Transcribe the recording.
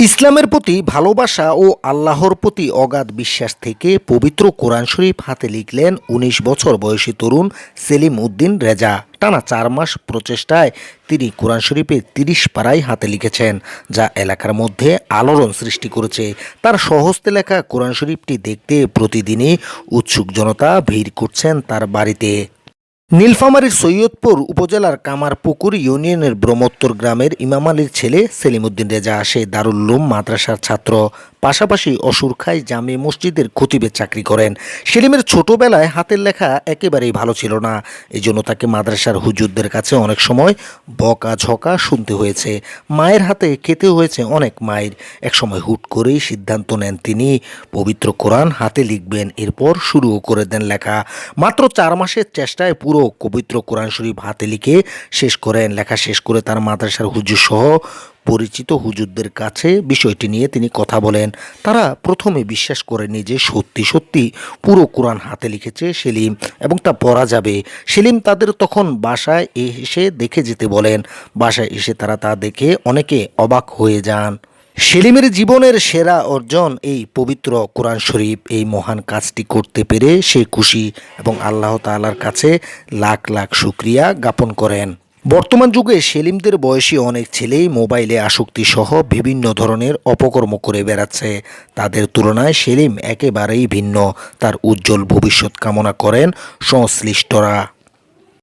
ইসলামের প্রতি ভালোবাসা ও আল্লাহর প্রতি অগাধ বিশ্বাস থেকে পবিত্র কোরআন শরীফ হাতে লিখলেন ১৯ বছর বয়সী তরুণ সেলিম উদ্দিন রেজা। টানা ৪ মাস প্রচেষ্টায় তিনি কোরআন শরীফের ৩০ পারায় হাতে লিখেছেন, যা এলাকার মধ্যে আলোড়ন সৃষ্টি করেছে। তার স্বহস্তে লেখা কোরআন শরীফটি দেখতে প্রতিদিনই উৎসুক জনতা ভিড় করছেন তার বাড়িতে। নীলফামারীর সৈয়দপুর উপজেলার কামারপুকুর ইউনিয়নের ব্রহ্মোত্তর গ্রামের ইমাম আলীর ছেলে সেলিম উদ্দিন রেজা সে দারুল উলুম মাদ্রাসার ছাত্র, পাশাপাশি অসুরখাই জামে মসজিদের খতিবের চাকরি করেন। সেলিমের ছোটবেলায় হাতের লেখা একেবারেই ভালো ছিল না, এজন্য তাকে মাদ্রাসার হুজুরদের কাছে অনেক সময় বকাঝকা শুনতে হয়েছে। মায়ের হাতে খেতে হয়েছে অনেক মায়ের। একসময় হুট করেই সিদ্ধান্ত নেন তিনি পবিত্র কোরআন হাতে লিখবেন, এরপর শুরুও করে দেন লেখা। মাত্র ৪ মাসের চেষ্টায় পুরো পবিত্র কোরআন শরীফ হাতে লিখে শেষ করেন। লেখা শেষ করে তার মাদ্রাসার হুজুর সহ পরিচিত হুজুরদের কাছে বিষয়টি নিয়ে তিনি কথা বলেন। তারা প্রথমে বিশ্বাস করেনি যে সত্যি সত্যি পুরো কোরআন হাতে লিখেছে সেলিম এবং তা পড়া যাবে। সেলিম তাদের তখন বাসায় এসে দেখে যেতে বলেন। বাসায় এসে তারা তা দেখে অনেকে অবাক হয়ে যান। সেলিমের জীবনের সেরা অর্জন এই পবিত্র কোরআন শরীফ। এই মহান কাজটি করতে পেরে সে খুশি এবং আল্লাহ তাআলার কাছে লাখ লাখ শুকরিয়া জ্ঞাপন করেন। বর্তমান যুগে সেলিমদের বয়সী অনেক ছেলেই মোবাইলে আসক্তি সহ বিভিন্ন ধরনের অপকর্ম করে বেড়াচ্ছে। তাদের তুলনায় সেলিম একেবারেই ভিন্ন। তার উজ্জ্বল ভবিষ্যৎ কামনা করেন সংশ্লিষ্টরা।